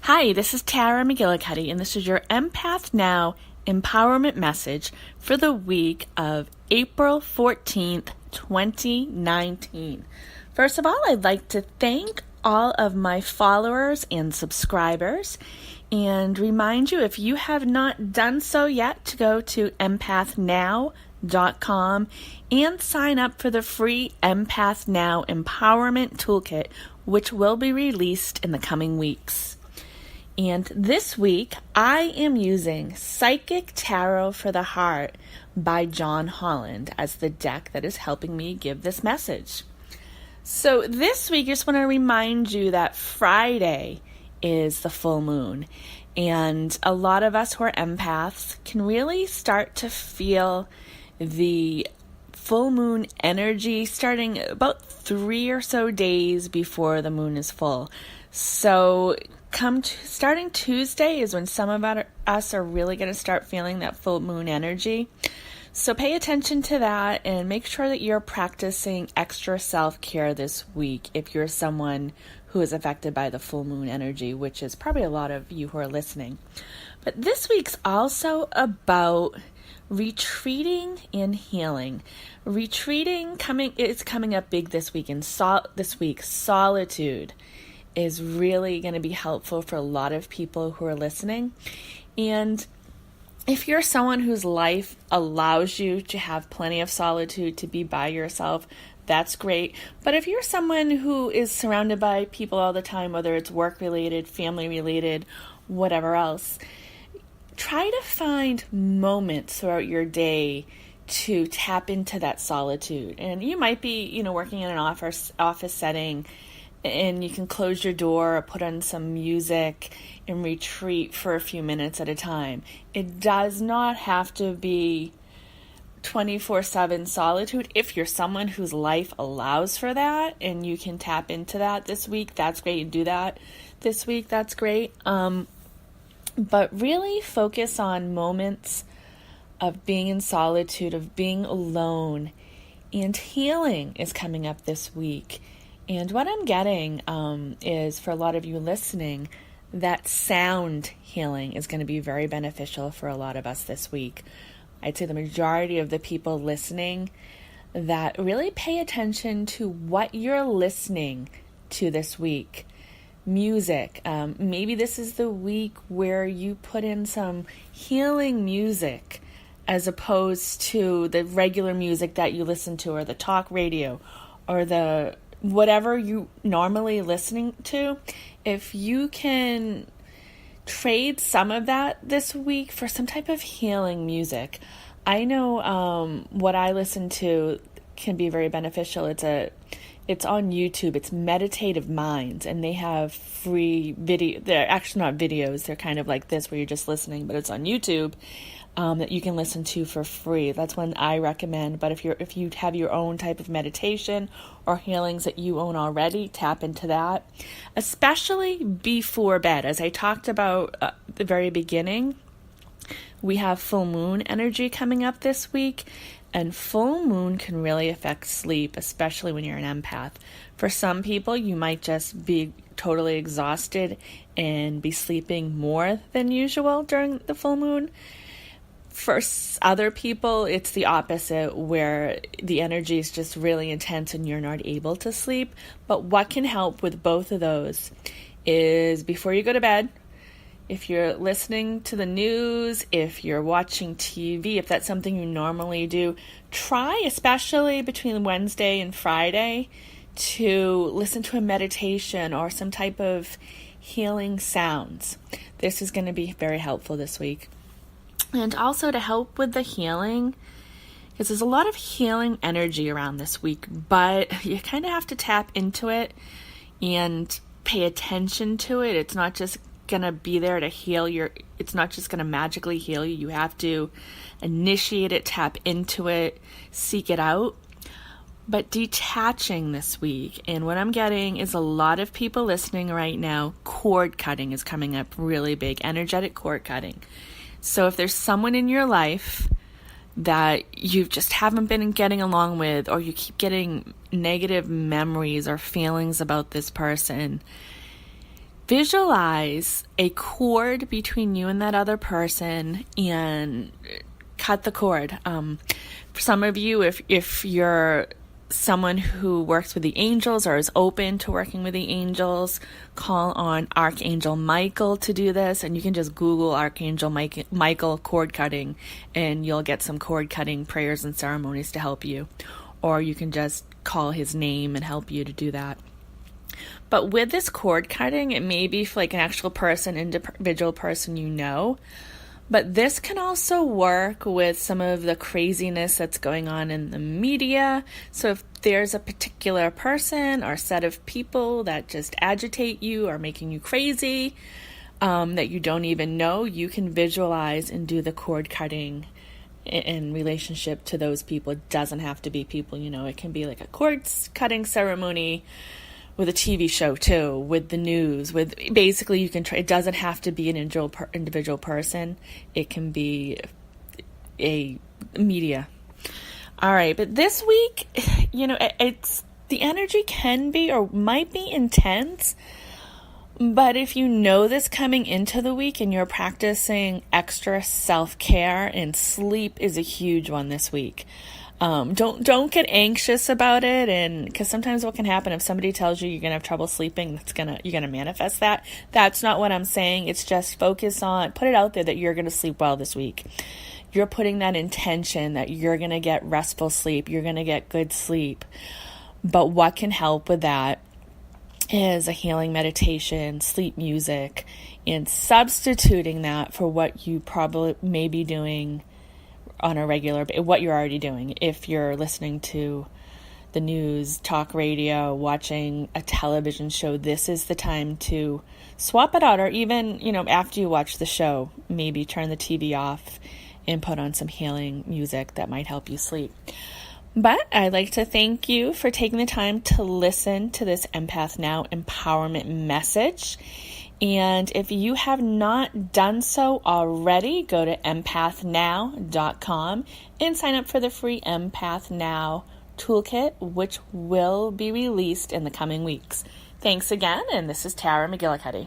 Hi, this is Tara McGillicuddy, and this is your Empath Now Empowerment message for the week of April 14th, 2019. First of all, I'd like to thank all of my followers and subscribers and remind you, if you have not done so yet, to go to empathnow.com and sign up for the free Empath Now Empowerment Toolkit, which will be released in the coming weeks. And this week, I am using Psychic Tarot for the Heart by John Holland as the deck that is helping me give this message. So this week, I just want to remind you that Friday is the full moon. And a lot of us who are empaths can really start to feel the full moon energy starting about 3 or so days before the moon is full. So starting Tuesday is when some of us are really going to start feeling that full moon energy. So pay attention to that and make sure that you're practicing extra self-care this week if you're someone who is affected by the full moon energy, which is probably a lot of you who are listening. But this week's also about retreating and healing. Retreating is coming up big this week, and this week, solitude is really going to be helpful for a lot of people who are listening. And if you're someone whose life allows you to have plenty of solitude, to be by yourself, that's great. But if you're someone who is surrounded by people all the time, whether it's work-related, family-related, whatever else, try to find moments throughout your day to tap into that solitude. And you might be, working in an office setting, and you can close your door or put on some music and retreat for a few minutes at a time. It does not have to be 24/7 solitude. If you're someone whose life allows for that and you can tap into that this week, that's great. You do that this week, that's great. But really focus on moments of being in solitude, of being alone, and healing is coming up this week. And what I'm getting is, for a lot of you listening, that sound healing is going to be very beneficial for a lot of us this week. I'd say the majority of the people listening that really pay attention to what you're listening to this week. Music. Maybe this is the week where you put in some healing music as opposed to the regular music that you listen to, or the talk radio, or the whatever you normally listening to. If you can trade some of that this week for some type of healing music. I know what I listen to can be very beneficial. It's on YouTube. It's Meditative Minds, and they have free video. They're actually not videos. They're kind of like this where you're just listening, but it's on YouTube. That you can listen to for free. That's one I recommend. But if you have your own type of meditation or healings that you own already, tap into that, especially before bed. As I talked about at the very beginning, we have full moon energy coming up this week, and full moon can really affect sleep, especially when you're an empath. For some people, you might just be totally exhausted and be sleeping more than usual during the full moon. For other people, it's the opposite, where the energy is just really intense and you're not able to sleep. But what can help with both of those is, before you go to bed, if you're listening to the news, if you're watching TV, if that's something you normally do, try, especially between Wednesday and Friday, to listen to a meditation or some type of healing sounds. This is going to be very helpful this week. And also to help with the healing, because there's a lot of healing energy around this week, but you kind of have to tap into it and pay attention to it. It's not just going to be there to heal it's not just going to magically heal you. You have to initiate it, tap into it, seek it out. But detaching this week, and what I'm getting is a lot of people listening right now, cord cutting is coming up really big, energetic cord cutting. So if there's someone in your life that you just haven't been getting along with, or you keep getting negative memories or feelings about this person, visualize a cord between you and that other person and cut the cord. For some of you, if you're someone who works with the angels or is open to working with the angels, call on Archangel Michael to do this, and you can just Google Archangel Michael cord cutting and you'll get some cord cutting prayers and ceremonies to help you, or you can just call his name and help you to do that. But with this cord cutting, it may be for like an actual person, individual person you know. But this can also work with some of the craziness that's going on in the media. So if there's a particular person or set of people that just agitate you or making you crazy, that you don't even know, you can visualize and do the cord cutting in relationship to those people. It doesn't have to be people you know. It can be like a cord cutting ceremony with a TV show too, with the news, with basically you can try. It doesn't have to be an individual person. It can be a media. All right, but this week, it's the energy can be or might be intense. But if you know this coming into the week and you're practicing extra self-care, and sleep is a huge one this week. Don't get anxious about it, and because sometimes what can happen if somebody tells you you're gonna have trouble sleeping, you're gonna manifest that. That's not what I'm saying. It's just put it out there that you're gonna sleep well this week. You're putting that intention that you're gonna get restful sleep, you're gonna get good sleep. But what can help with that is a healing meditation, sleep music, and substituting that for what you probably may be doing on a regular basis, what you're already doing. If you're listening to the news, talk radio, watching a television show, this is the time to swap it out. Or even, after you watch the show, maybe turn the TV off and put on some healing music that might help you sleep. But I'd like to thank you for taking the time to listen to this Empath Now Empowerment message. And if you have not done so already, go to empathnow.com and sign up for the free Empath Now Toolkit, which will be released in the coming weeks. Thanks again, and this is Tara McGillicuddy.